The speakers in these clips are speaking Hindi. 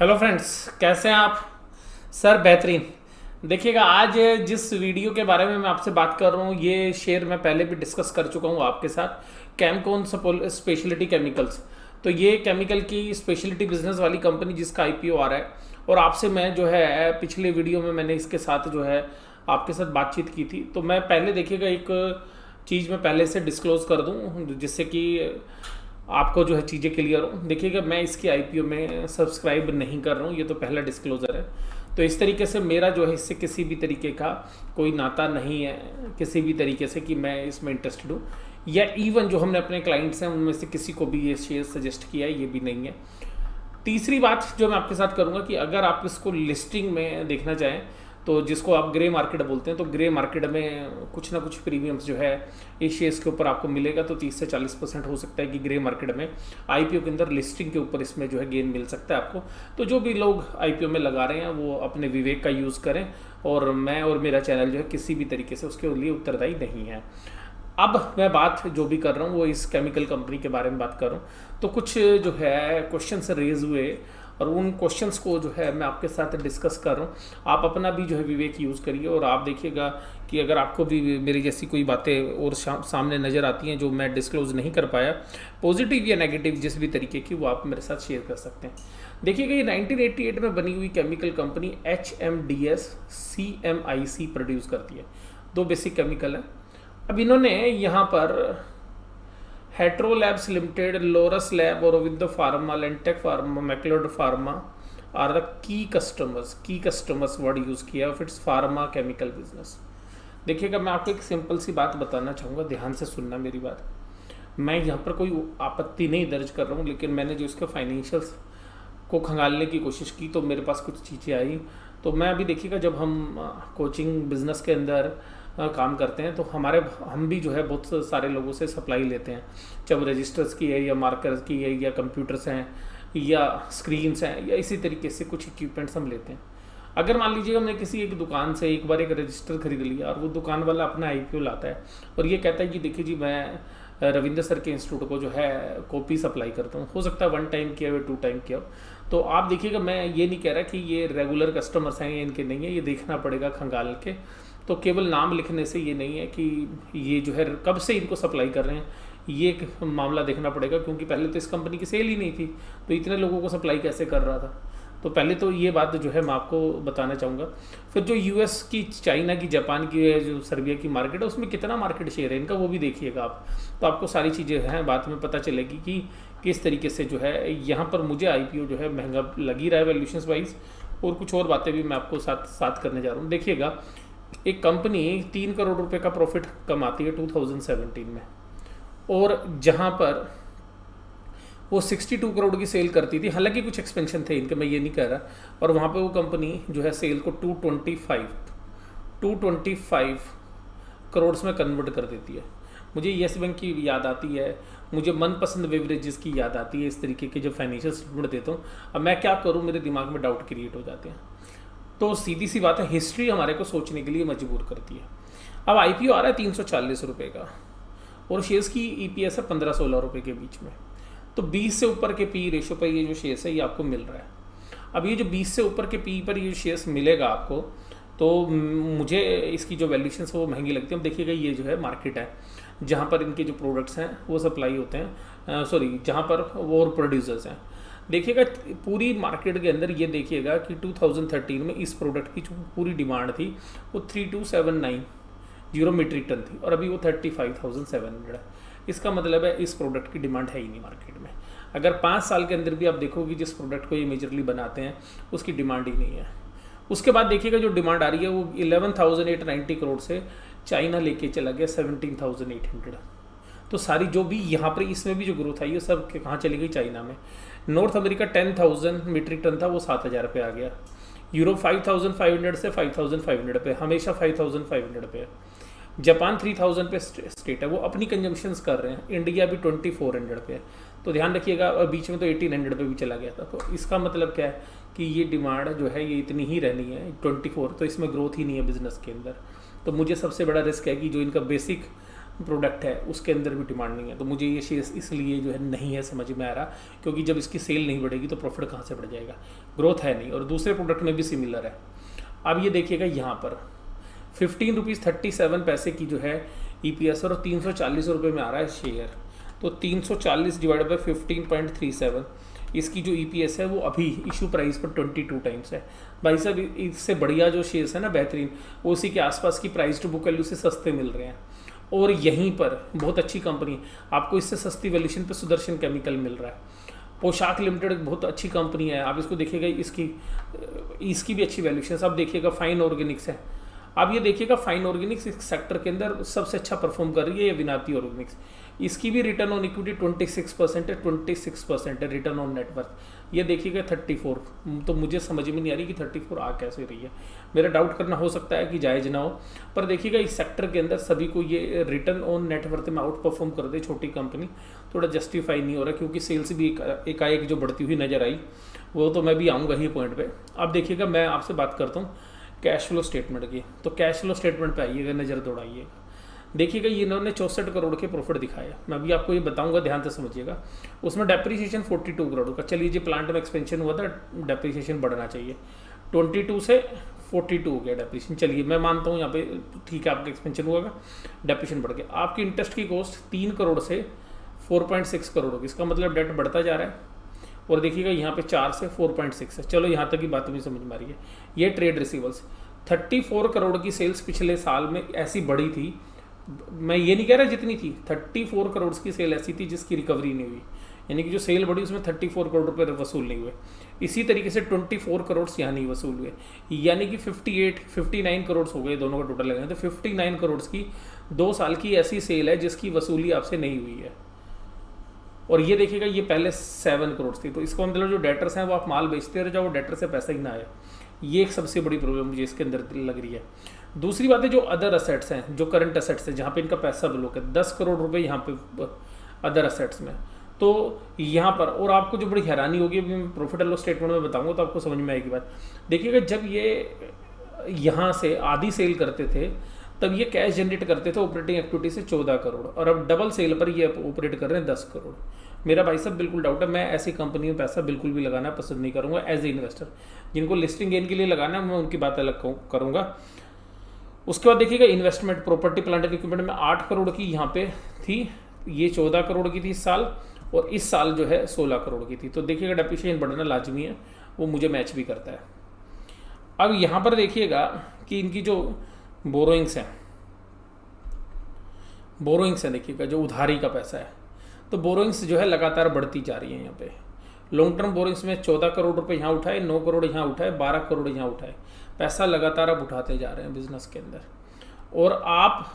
हेलो फ्रेंड्स, कैसे हैं आप? सर बेहतरीन। देखिएगा, आज जिस वीडियो के बारे में मैं आपसे बात कर रहा हूँ ये शेयर मैं पहले भी डिस्कस कर चुका हूँ आपके साथ। Chemcon speciality chemicals. तो ये केमिकल की स्पेशलिटी बिजनेस वाली कंपनी जिसका आईपीओ आ रहा है, और आपसे मैं जो है पिछले वीडियो में मैंने इसके साथ जो है आपके साथ बातचीत की थी। तो मैं पहले देखिएगा एक चीज़ मैं पहले से डिस्क्लोज कर दूँ जिससे कि आपको जो है चीज़ें क्लियर हो। देखिएगा, मैं इसकी आईपीओ में सब्सक्राइब नहीं कर रहा हूँ, ये तो पहला डिस्क्लोज़र है। तो इस तरीके से मेरा जो है इससे किसी भी तरीके का कोई नाता नहीं है, किसी भी तरीके से कि मैं इसमें इंटरेस्टेड हूँ, या इवन जो हमने अपने क्लाइंट्स हैं उनमें से किसी को भी ये शेयर सजेस्ट किया है, ये भी नहीं है। तीसरी बात जो मैं आपके साथ करूंगा कि अगर आप इसको लिस्टिंग में देखना चाहें तो जिसको आप ग्रे मार्केट बोलते हैं, तो ग्रे मार्केट में कुछ ना कुछ प्रीमियम्स जो है इस शेयर्स के ऊपर आपको मिलेगा। तो 30 से 40% हो सकता है कि ग्रे मार्केट में आईपीओ के अंदर लिस्टिंग के ऊपर इसमें जो है गेन मिल सकता है आपको। तो जो भी लोग आईपीओ में लगा रहे हैं वो अपने विवेक का यूज़ करें, और मैं और मेरा चैनल जो है किसी भी तरीके से उसके लिए उत्तरदायी नहीं है। अब मैं बात जो भी कर रहा हूँ वो इस केमिकल कंपनी के बारे में बात कर रहा हूँ। तो कुछ जो है क्वेश्चंस रेज हुए और उन क्वेश्चंस को जो है मैं आपके साथ डिस्कस कर रहा हूँ। आप अपना भी जो है विवेक यूज़ करिए, और आप देखिएगा कि अगर आपको भी मेरी जैसी कोई बातें और सामने नज़र आती हैं जो मैं डिस्क्लोज़ नहीं कर पाया, पॉजिटिव या नेगेटिव जिस भी तरीके की, वो आप मेरे साथ शेयर कर सकते हैं। देखिएगा, ये 1988 में बनी हुई chemical company HMDS CMIC produce करती है। दो बेसिक केमिकल हैं। अब इन्होंने यहाँ पर Hetero labs limited, Laurus lab, और विद फार्मा, लेंटेक pharma, McLeod pharma are the key customers word use किया of its pharma chemical business. देखिएगा, मैं आपको एक सिंपल सी बात बताना चाहूँगा, ध्यान से सुनना मेरी बात। मैं यहाँ पर कोई आपत्ति नहीं दर्ज कर रहा हूँ, लेकिन मैंने जो इसके फाइनेंशियल्स को खंगालने की कोशिश की तो मेरे पास कुछ चीज़ें आई। तो मैं अभी देखिएगा, जब हम कोचिंग बिजनेस के अंदर काम करते हैं तो हम भी जो है बहुत सारे लोगों से सप्लाई लेते हैं, चाहे वो रजिस्टर्स की है या मार्कर्स की है या कंप्यूटर्स हैं या स्क्रीन्स हैं या इसी तरीके से कुछ इक्विपमेंट्स हम लेते हैं। अगर मान लीजिएगा हमने किसी एक दुकान से एक बार एक रजिस्टर खरीद लिया और वो दुकान वाला अपना आईपीओ लाता है और ये कहता है कि देखिए जी, मैं रविंद्र सर के इंस्टीट्यूट को जो है कॉपी सप्लाई करता हूँ, हो सकता है 1 टाइम किया हो, 2 टाइम किया हो। तो आप देखिएगा, मैं ये नहीं कह रहा कि ये रेगुलर कस्टमर्स हैं या इनके नहीं है, ये देखना पड़ेगा खंगाल के। तो केवल नाम लिखने से ये नहीं है कि ये जो है कब से इनको सप्लाई कर रहे हैं, ये एक मामला देखना पड़ेगा, क्योंकि पहले तो इस कंपनी की सेल ही नहीं थी, तो इतने लोगों को सप्लाई कैसे कर रहा था। तो पहले तो ये बात जो है मैं आपको बताना चाहूँगा। फिर जो यूएस की, चाइना की, जापान की, जो सर्बिया की मार्केट है उसमें कितना मार्केट शेयर है इनका, वो भी देखिएगा आप। तो आपको सारी चीज़ें हैं बाद में पता चलेगी कि किस तरीके से जो है यहाँ पर मुझे आईपीओ जो है महंगा लग ही रहा है वैल्यूशंस वाइज। और कुछ और बातें भी मैं आपको साथ करने जा रहा हूँ। देखिएगा, एक कंपनी 3 करोड़ रुपए का प्रॉफिट कमाती है 2017 में, और जहाँ पर वो 62 करोड़ की सेल करती थी, हालांकि कुछ एक्सपेंशन थे इनके, मैं ये नहीं कह रहा, और वहाँ पे वो कंपनी जो है सेल को 225 करोड़ में कन्वर्ट कर देती है। मुझे येस बैंक की याद आती है, मुझे मनपसंद बेवरेजेस की याद आती है, इस तरीके के जब फाइनेंशियल स्टेटमेंट देता हूँ। अब मैं क्या करूँ, मेरे दिमाग में डाउट क्रिएट हो जाते हैं। तो सीधी सी बात है, हिस्ट्री हमारे को सोचने के लिए मजबूर करती है। अब आईपीओ आ रहा है 340 रुपये का, और शेयर्स की ईपीएस है 15-16 रुपये के बीच में। तो 20 से ऊपर के पी रेशो पर ये जो शेयर्स है ये आपको मिल रहा है। अब ये जो 20 से ऊपर के पी पर ये शेयर्स मिलेगा आपको, तो मुझे इसकी जो वैल्यूशन है वो महंगी लगती है। अब देखिएगा, ये जो है मार्केट है जहाँ पर इनके जो प्रोडक्ट्स हैं वो सप्लाई होते हैं, जहाँ पर वो प्रोड्यूसर्स हैं। देखिएगा, पूरी मार्केट के अंदर ये देखिएगा कि 2013 में इस प्रोडक्ट की जो पूरी डिमांड थी वो 3279 मीट्रिक टन थी, और अभी वो 35,700 है। इसका मतलब है इस प्रोडक्ट की डिमांड है ही नहीं मार्केट में। अगर 5 साल के अंदर भी आप देखोगे जिस प्रोडक्ट को ये मेजरली बनाते हैं उसकी डिमांड ही नहीं है। उसके बाद देखिएगा, जो डिमांड आ रही है वो 11,890 करोड़ से चाइना लेके चला गया 17,800। तो सारी जो भी यहाँ पर इसमें भी जो ग्रोथ आई है सब कहाँ चली गई, चाइना में। नॉर्थ अमेरिका 10,000 मीट्रिक टन था, वो 7,000 पे आ गया। यूरोप 5,500 से 5,500 पे, हमेशा 5,500 पे है। जापान 3,000 पे स्टेट है, वो अपनी कंजम्पशंस कर रहे हैं। इंडिया भी 2,400 पे है। तो ध्यान रखिएगा, बीच में तो 1,800 पे भी चला गया था। तो इसका मतलब क्या है कि ये डिमांड जो है ये इतनी ही रहनी है 24, तो इसमें ग्रोथ ही नहीं है बिजनेस के अंदर। तो मुझे सबसे बड़ा रिस्क है कि जो इनका बेसिक प्रोडक्ट है उसके अंदर भी डिमांड नहीं है। तो मुझे ये शेयर्स इसलिए जो है नहीं है समझ में आ रहा, क्योंकि जब इसकी सेल नहीं बढ़ेगी तो प्रॉफिट कहाँ से बढ़ जाएगा, ग्रोथ है नहीं। और दूसरे प्रोडक्ट में भी सिमिलर है। अब ये देखिएगा यहाँ पर 15.37 की जो है EPS और 340 रुपये में आ रहा है शेयर। तो 340 डिवाइड बाई 15.37, इसकी जो EPS है वो अभी इशू प्राइस पर 22 टाइम्स है। भाई साहब इससे बढ़िया जो शेयर्स है ना बेहतरीन, वो उसी के आसपास की प्राइस टू बुक वैल्यू से सस्ते मिल रहे हैं। और यहीं पर बहुत अच्छी कंपनी, आपको इससे सस्ती वैल्यूशन पे सुदर्शन केमिकल मिल रहा है। पोशाक लिमिटेड एक बहुत अच्छी कंपनी है, आप इसको देखिएगा, इसकी भी अच्छी वैल्यूशन। अब देखिएगा फाइन ऑर्गेनिक्स है। अब ये देखिएगा फाइन ऑर्गेनिक्स इस सेक्टर के अंदर सबसे अच्छा परफॉर्म कर रही है, ये विनाती ऑर्गेनिक्स। इसकी भी रिटर्न ऑन इक्विटी 26% है, 26% है रिटर्न ऑन नेटवर्थ। ये देखिएगा 34। तो मुझे समझ में नहीं आ रही कि 34 आ कैसे रही है। मेरा डाउट करना हो सकता है कि जायज़ ना हो, पर देखिएगा इस सेक्टर के अंदर सभी को ये रिटर्न ऑन नेटवर्थ में आउट परफॉर्म कर दे छोटी कंपनी, थोड़ा जस्टिफाई नहीं हो रहा, क्योंकि सेल्स भी एकाएक जो बढ़ती हुई नज़र आई, वो तो मैं भी आऊँगा ही पॉइंट पे। अब देखिएगा मैं आपसे बात करता हूँ कैश फ्लो स्टेटमेंट की। तो कैश फ्लो स्टेटमेंट पे आइएगा, नज़र दौड़ाइएगा, देखिएगा ये इन्होंने 64 करोड़ के प्रॉफिट दिखाया। मैं अभी आपको ये बताऊंगा, ध्यान से समझिएगा। उसमें डेप्रीशिएशन 42 करोड़ का। चलिए जी प्लांट में एक्सपेंशन हुआ था, डेप्रीशिएशन बढ़ना चाहिए, 22 से 42 हो गया डेप्रीशिएशन। चलिए मैं मानता हूँ यहाँ पे ठीक है, आपका एक्सपेंशन हुआ, डेप्रीशिएशन बढ़ गया। आपकी इंटरेस्ट की कॉस्ट 3 करोड़ से 4.6 करोड़ होगी। इसका मतलब डेट बढ़ता जा रहा है। और देखिएगा यहाँ पे 4 से 4.6 है। चलो यहाँ तक की बात भी समझ में आ रही है। ये ट्रेड रिसीवल्स 34 करोड़ की सेल्स पिछले साल में ऐसी बढ़ी थी, मैं ये नहीं कह रहा जितनी थी, 34 करोड़ की सेल ऐसी थी जिसकी रिकवरी नहीं हुई, यानी कि जो सेल बढ़ी उसमें 34 करोड़ रुपए वसूल नहीं हुए। इसी तरीके से 24 करोड़ यहाँ नहीं वसूल हुए, यानी कि 59 करोड़ हो गए, दोनों का टोटल लगाए तो 59 करोड़ की 2 साल की ऐसी सेल है जिसकी वसूली आपसे नहीं हुई है। और ये देखिएगा ये पहले 7 करोड़ थी। तो इसका मतलब जो डेटर्स हैं वो आप माल बेचते रह जाओ, डेटर से पैसा ही ना आए। ये एक सबसे बड़ी प्रॉब्लम मुझे इसके अंदर लग रही है। दूसरी बात है जो अदर असेट्स हैं, जो करंट असेट्स हैं, जहाँ पे इनका पैसा ब्लॉक है, 10 करोड़ रुपए यहाँ पे अदर असेट्स में। तो यहाँ पर और आपको जो बड़ी हैरानी होगी, अभी मैं प्रॉफिट एंड लॉस स्टेटमेंट में बताऊंगा तो आपको समझ में आएगी बात। देखिएगा जब ये यहाँ से आधी सेल करते थे तब ये कैश जनरेट करते थे ऑपरेटिंग एक्टिविटी से 14 करोड़, और अब डबल सेल पर ये ऑपरेट कर रहे हैं 10 करोड़। मेरा भाई साहब बिल्कुल डाउट है, मैं ऐसी कंपनी में पैसा बिल्कुल भी लगाना पसंद नहीं करूँगा एज ए इन्वेस्टर। जिनको लिस्टिंग गेन के लिए लगाना है मैं उनकी बात अलग करूँगा। उसके बाद देखिएगा investment property plant and equipment में 8 करोड़ की यहाँ पे थी, ये 14 करोड़ की थी इस साल, और इस साल जो है 16 करोड़ की थी। तो देखिएगा डेप्रिसिएशन बढ़ना लाजमी है, वो मुझे मैच भी करता है। अब यहाँ पर देखिएगा कि इनकी जो बोरोइंग्स हैं, देखिएगा जो उधारी का पैसा है, तो बोरोइंग्स जो है लगातार बढ़ती जा रही है। यहाँ पे लॉन्ग टर्म बोरोइंग्स में 14 करोड़ रुपए यहाँ उठाए, 9 करोड़ यहाँ उठाए, 12 करोड़ यहाँ उठाए। पैसा लगातार आप उठाते जा रहे हैं बिजनेस के अंदर, और आप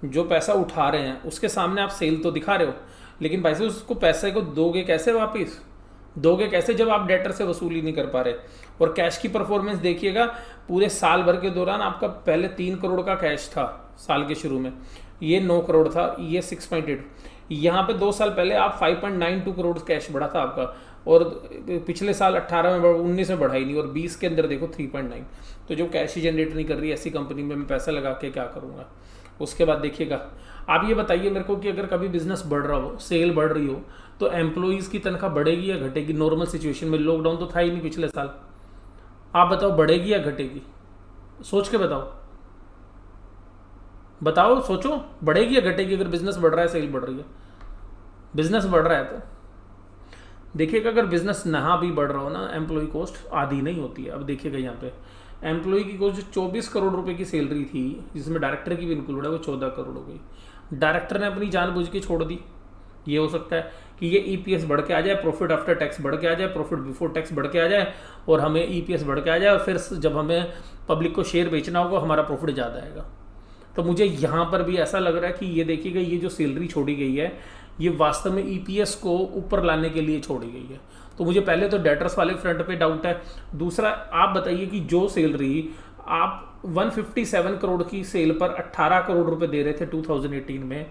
जो पैसा उठा रहे हैं उसके सामने आप सेल तो दिखा रहे हो, लेकिन भाई साहब उसको पैसे को दोगे कैसे, वापस दोगे कैसे जब आप डेटर से वसूली नहीं कर पा रहे। और कैश की परफॉर्मेंस देखिएगा, पूरे साल भर के दौरान आपका पहले 3 करोड़ का कैश था साल के शुरू में, ये 9 करोड़ था, ये 6.8। यहाँ पे 2 साल पहले आप 5.92 करोड़ कैश बढ़ा था आपका, और पिछले साल 18 में 19 में बढ़ा ही नहीं, और 20 के अंदर देखो 3.9। तो जो कैश ही जनरेट नहीं कर रही ऐसी कंपनी में मैं पैसा लगा के क्या करूँगा। उसके बाद देखिएगा, आप ये बताइए मेरे को कि अगर कभी बिजनेस बढ़ रहा हो, सेल बढ़ रही हो, तो एम्प्लॉइज़ की तनख्वाह बढ़ेगी या घटेगी? नॉर्मल सिचुएशन में, लॉकडाउन तो था ही नहीं पिछले साल, आप बताओ बढ़ेगी या घटेगी? सोच के बताओ सोचो, बढ़ेगी या घटेगी अगर बिजनेस बढ़ रहा है, सेल बढ़ रही है? बिजनेस बढ़ रहा है तो देखिएगा, अगर बिजनेस नहा भी बढ़ रहा हो ना, एम्प्लॉय कॉस्ट आधी नहीं होती है। अब देखिएगा यहाँ पे एम्प्लॉय की कॉस्ट जो 24 करोड़ रुपए की सैलरी थी, जिसमें डायरेक्टर की भी इंक्लूड है, वो 14 करोड़ हो गई। डायरेक्टर ने अपनी जानबूझ के छोड़ दी। ये हो सकता है कि ये EPS बढ़ के आ जाए, प्रॉफिट आफ्टर टैक्स बढ़ के आ जाए, प्रॉफिट बिफोर टैक्स बढ़ के आ जाए, और हमें EPS बढ़ के आ जाए, और फिर जब हमें पब्लिक को शेयर बेचना होगा हमारा प्रॉफिट ज़्यादा आएगा। तो मुझे यहाँ पर भी ऐसा लग रहा है कि ये देखिएगा, ये जो सैलरी छोड़ी गई है ये वास्तव में EPS को ऊपर लाने के लिए छोड़ी गई है। तो मुझे पहले तो डेटर्स वाले फ्रंट पे डाउट है। दूसरा, आप बताइए कि जो सैलरी आप 157 करोड़ की सेल पर 18 करोड़ रुपए दे रहे थे 2018 में,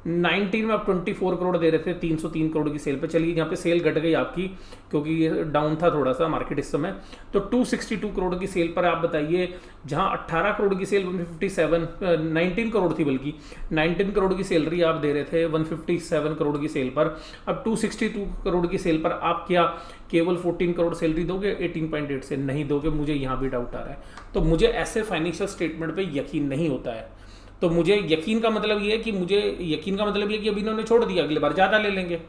19 में आप 24 करोड़ दे रहे थे 303 करोड़ की सेल पे। चलिए यहाँ पे सेल घट गई आपकी, क्योंकि ये डाउन था थोड़ा सा मार्केट इस समय, तो 262 करोड़ की सेल पर आप बताइए, जहाँ 18 करोड़ की सेल 19 करोड़ थी, बल्कि 19 करोड़ की सैलरी आप दे रहे थे 157 करोड़ की सेल पर, अब 262 करोड़ की सेल पर आप क्या केवल 14 करोड़ सैलरी दोगे 18.8 से? नहीं दोगे। मुझे यहाँ भी डाउट आ रहा है। तो मुझे ऐसे फाइनेंशियल स्टेटमेंट पे यकीन नहीं होता है। तो मुझे यकीन का मतलब ये है कि अभी इन्होंने छोड़ दिया, अगले बार ज़्यादा ले लेंगे।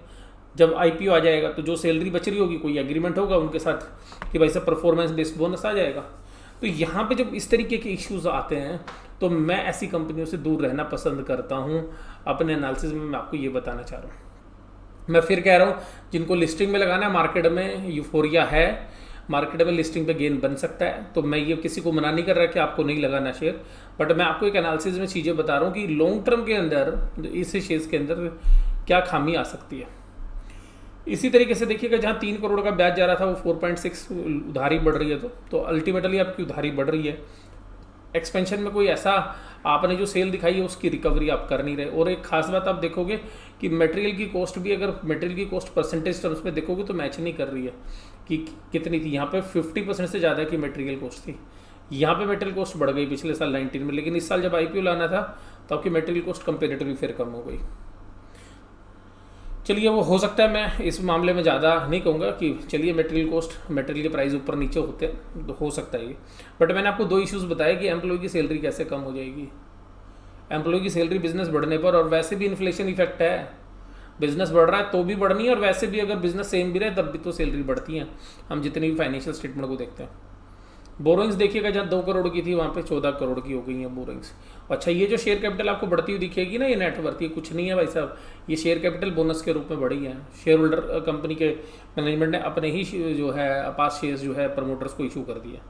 जब आईपीओ आ जाएगा तो जो सैलरी बच रही होगी, कोई एग्रीमेंट होगा उनके साथ कि भाई सब परफॉर्मेंस बेस्ड बोनस आ जाएगा। तो यहाँ पे जब इस तरीके के इश्यूज आते हैं तो मैं ऐसी कंपनियों से दूर रहना पसंद करता हूँ। अपने एनालिसिस में मैं आपको ये बताना चाह रहा हूँ। मैं फिर कह रहा हूँ, जिनको लिस्टिंग में लगाना है, मार्केट में यूफोरिया है, मार्केट में लिस्टिंग पे गेन बन सकता है। तो मैं ये किसी को मना नहीं कर रहा कि आपको नहीं लगाना शेयर, बट मैं आपको एक एनालिसिस में चीज़ें बता रहा हूँ कि लॉन्ग टर्म के अंदर इस शेयर्स के अंदर क्या खामी आ सकती है। इसी तरीके से देखिएगा, जहाँ 3 करोड़ का ब्याज जा रहा था वो 4.6 उधारी बढ़ रही है, तो अल्टीमेटली आपकी उधारी बढ़ रही है। एक्सपेंशन में कोई ऐसा आपने जो सेल दिखाई है उसकी रिकवरी आप कर नहीं रहे। और एक खास बात आप देखोगे कि मटेरियल की कॉस्ट भी, अगर मटेरियल की कॉस्ट परसेंटेज टर्म्स में देखोगे तो मैच नहीं कर रही है कि कितनी थी। यहाँ पे 50% से ज़्यादा की मटेरियल कॉस्ट थी। यहाँ पे मटेरियल कॉस्ट बढ़ गई पिछले साल 19 में, लेकिन इस साल जब आईपीओ लाना था तो आपकी मटेरियल कॉस्ट कंपेरेटिवली फिर कम हो गई। चलिए, वो हो सकता है, मैं इस मामले में ज़्यादा नहीं कहूँगा कि चलिए मटेरियल के प्राइस ऊपर नीचे होते हैं, तो हो सकता है ये। बट मैंने आपको 2 इश्यूज़ बताए कि एम्प्लॉय की सैलरी कैसे कम हो जाएगी। एम्प्लॉय की सैलरी बिजनेस बढ़ने पर, और वैसे भी इन्फ्लेशन इफेक्ट है, बिजनेस बढ़ रहा है तो भी बढ़नी है, और वैसे भी अगर बिजनेस सेम भी रहे तब भी तो सैलरी बढ़ती है। हम जितनी भी फाइनेंशियल स्टेटमेंट को देखते हैं। बोरोइंग्स देखिएगा, जहाँ 2 करोड़ की थी वहाँ पे 14 करोड़ की हो गई है बोरोइंग्स। अच्छा, ये जो शेयर कैपिटल आपको बढ़ती हुई दिखेगी ना, ये नेटवर्थ, ये कुछ नहीं है भाई साहब, ये शेयर कैपिटल बोनस के रूप में बढ़ी है। शेयर होल्डर कंपनी के मैनेजमेंट ने अपने ही जो है पास शेयर्स जो है प्रमोटर्स को इशू कर दिया।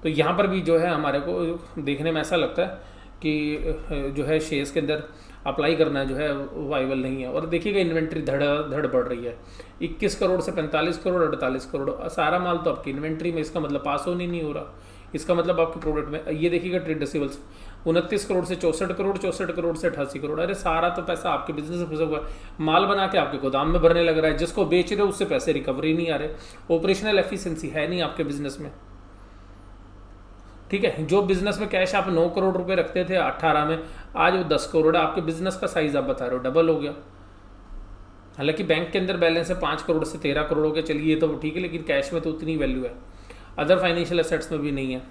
तो यहाँ पर भी जो है हमारे को देखने में ऐसा लगता है कि जो है शेयर्स के अंदर अप्लाई करना जो है वाइबल नहीं है। और देखिएगा, इन्वेंट्री धड़ बढ़ रही है, 21 करोड़ से 45 करोड़, 48 करोड़, सारा माल तो आपकी इन्वेंट्री में, इसका मतलब पास ऑन ही नहीं हो रहा। इसका मतलब आपके प्रोडक्ट में, ये देखिएगा ट्रेड रिसीवेबल्स 29 करोड़ से 64 करोड़, 64 करोड़ से 88 करोड़। अरे सारा तो पैसा आपके बिजनेस में फंसा हुआ है, माल बना के आपके गोदाम में भरने लग रहा है, जिसको बेच रहे हो उससे पैसे रिकवरी नहीं आ रहे, ऑपरेशनल एफिशिएंसी है नहीं आपके बिजनेस में। ठीक है, जो बिजनेस में कैश आप 9 करोड़ रुपए रखते थे 18 में, आज वो 10 करोड़ है। आपके बिजनेस का साइज आप बता रहे हो डबल हो गया। हालांकि बैंक के अंदर बैलेंस है 5 करोड़ से 13 करोड़ हो गया, चलिए ये तो ठीक है, लेकिन कैश में तो उतनी वैल्यू है, अदर फाइनेंशियल एसेट्स में भी नहीं है।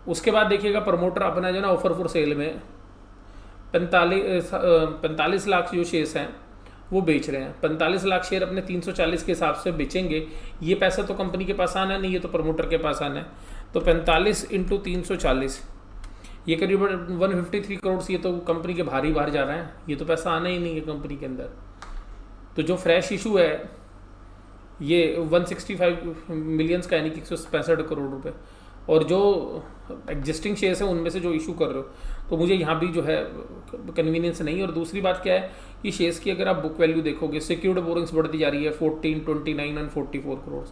उसके बाद देखिएगा, प्रमोटर अपना जो ना ऑफर फॉर सेल में 45 लाख जो शेयर्स हैं वो बेच रहे हैं। 45 लाख शेयर अपने 340 के हिसाब से बेचेंगे। ये पैसा तो कंपनी के पास आना नहीं, ये तो प्रमोटर के पास आना है। तो 45 × 340, ये करीबन 153 करोड़, ये तो कंपनी के बाहर जा रहा है, ये तो पैसा आना ही नहीं है कंपनी के अंदर। तो जो फ्रेश इशू है ये 165 मिलियंस का, यानी कि 165 करोड़ रुपए। और जो एग्जिस्टिंग शेयर्स हैं उनमें से जो इशू कर रहे हो, तो मुझे यहाँ भी जो है कन्वीनियंस नहीं है। और दूसरी बात क्या है कि शेयर्स की अगर आप बुक वैल्यू देखोगे, सिक्योर्ड बोरिंग्स बढ़ती जा रही है 14, 29 और 44 करोड़।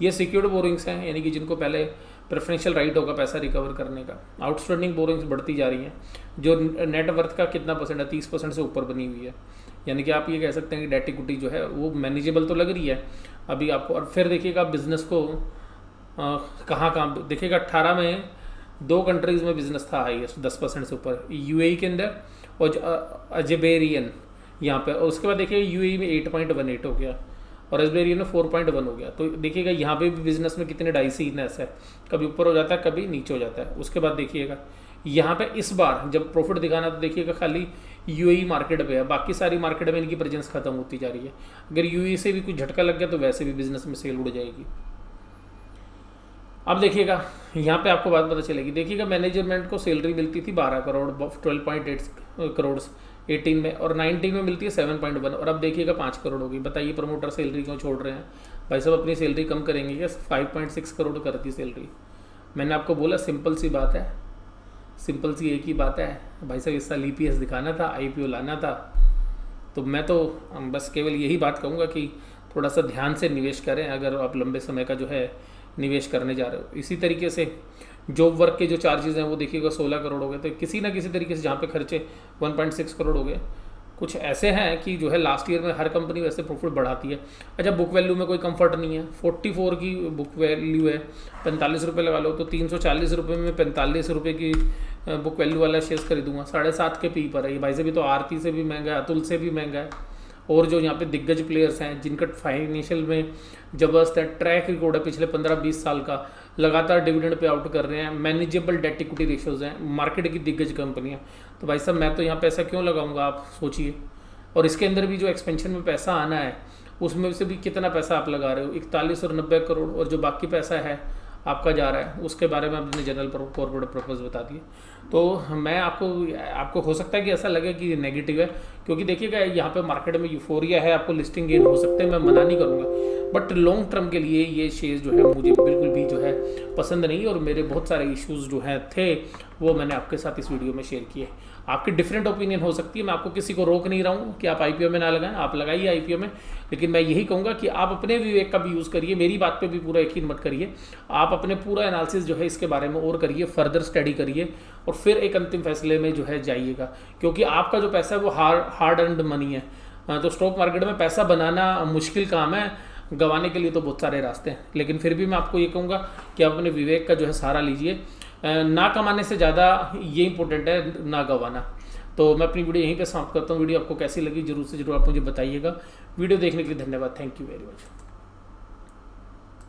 ये सिक्योर्ड बोरिंग्स हैं, यानी कि जिनको पहले प्रेफरेंशियल राइट होगा पैसा रिकवर करने का। आउटस्टैंडिंग बोरिंग्स बढ़ती जा रही हैं, जो नेट वर्थ का कितना परसेंट है, 30% से ऊपर बनी हुई है। यानी कि आप ये कह सकते हैं कि डेट इक्विटी जो है वो मैनेजेबल तो लग रही है अभी आपको। और फिर देखिएगा बिजनेस को कहाँ देखिएगा, 18 में 2 कंट्रीज़ में बिजनेस था हाईएस्ट 10% से ऊपर, यूएई के अंदर और अजबेरियन यहाँ पे। और उसके बाद देखिएगा यूएई में 8.18 हो गया और अजबेरियन में 4.1 हो गया। तो देखिएगा यहाँ पे भी बिजनेस में कितने डाइसीनेस है, कभी ऊपर हो जाता है कभी नीचे हो जाता है। उसके बाद देखिएगा यहाँ पे इस बार जब प्रॉफिट दिखाना तो देखिएगा खाली यूएई मार्केट पे है, बाकी सारी मार्केट में इनकी प्रेजेंस खत्म होती जा रही है। अगर यूएई से भी कुछ झटका लग गया तो वैसे भी बिजनेस में सेल उड़ जाएगी। अब देखिएगा यहाँ पे आपको बात पता चलेगी। देखिएगा मैनेजमेंट को सैलरी मिलती थी 12 करोड़, 12.8 करोड़ 18 में, और 19 में मिलती है 7.1, और अब देखिएगा 5 करोड़ होगी। बताइए प्रमोटर सैलरी क्यों छोड़ रहे हैं भाई साहब, अपनी सैलरी कम करेंगे क्या? 5.6 करोड़ करती सैलरी। मैंने आपको बोला सिंपल सी बात है, सिंपल सी एक ही बात है भाई साहब, इस साल EPS दिखाना था, IPO लाना था। तो मैं तो बस केवल यही बात कहूँगा कि थोड़ा सा ध्यान से निवेश करें। अगर आप लंबे समय का जो है निवेश करने जा रहे हो। इसी तरीके से जॉब वर्क के जो चार्जेस हैं वो देखिएगा 16 करोड़ हो गए, तो किसी ना किसी तरीके से जहाँ पे खर्चे 1.6 करोड़ हो गए। कुछ ऐसे हैं कि जो है लास्ट ईयर में हर कंपनी वैसे प्रॉफिट बढ़ाती है। अच्छा, बुक वैल्यू में कोई कंफर्ट नहीं है, 44 की बुक वैल्यू है, 45 रुपये लगा लो तो 340 रुपये में 45 रुपये की बुक वैल्यू वाला शेयर्स खरीदूंगा, 7.5 के पी पर है। ये भाई से भी तो आरती से भी महंगा है, अतुल से भी महंगा है। और जो यहाँ पे दिग्गज प्लेयर्स हैं जिनका फाइनेंशियल में ज़बरदस्त है, ट्रैक रिकॉर्ड है पिछले 15-20 साल का, लगातार डिविडेंड पे आउट कर रहे हैं, मैनेजेबल डेट इक्विटी रेशियोज हैं, मार्केट की दिग्गज कंपनियां, तो भाई साहब मैं तो यहाँ पैसा क्यों लगाऊंगा, आप सोचिए। और इसके अंदर भी जो एक्सपेंशन में पैसा आना है उसमें से भी कितना पैसा आप लगा रहे हो, 41 और 90 करोड़, और जो बाकी पैसा है आपका जा रहा है उसके बारे में आपने जनरल कॉर्पोरेट पर्पस बता दिए। तो मैं आपको हो सकता है कि ऐसा लगे कि नेगेटिव है, क्योंकि देखिएगा यहाँ पे मार्केट में यूफोरिया है, आपको लिस्टिंग गेन हो सकते हैं, मैं मना नहीं करूँगा, बट लॉन्ग टर्म के लिए ये शेयर जो है मुझे बिल्कुल भी जो है पसंद नहीं, और मेरे बहुत सारे इश्यूज़ जो हैं थे वो मैंने आपके साथ इस वीडियो में शेयर किए। आपकी डिफरेंट ओपिनियन हो सकती है, मैं आपको किसी को रोक नहीं रहा हूँ कि आप आईपीओ में ना लगाएं, आप लगाइए आईपीओ में, लेकिन मैं यही कहूँगा कि आप अपने विवेक का भी यूज़ करिए, मेरी बात पे भी पूरा यकीन मत करिए, आप अपने पूरा एनालिसिस जो है इसके बारे में और करिए, फर्दर स्टडी करिए, और फिर एक अंतिम फैसले में जो है जाइएगा, क्योंकि आपका जो पैसा है वो हार्ड अर्नड मनी है। तो स्टॉक मार्केट में पैसा बनाना मुश्किल काम है, गंवाने के लिए तो बहुत सारे रास्ते हैं, लेकिन फिर भी मैं आपको ये कहूँगा कि आप अपने विवेक का जो है सहारा लीजिए। ना कमाने से ज़्यादा ये इंपॉर्टेंट है ना गंवाना। तो मैं अपनी वीडियो यहीं पे समाप्त करता हूँ। वीडियो आपको कैसी लगी जरूर से जरूर आप मुझे बताइएगा। वीडियो देखने के लिए धन्यवाद। Thank you very much.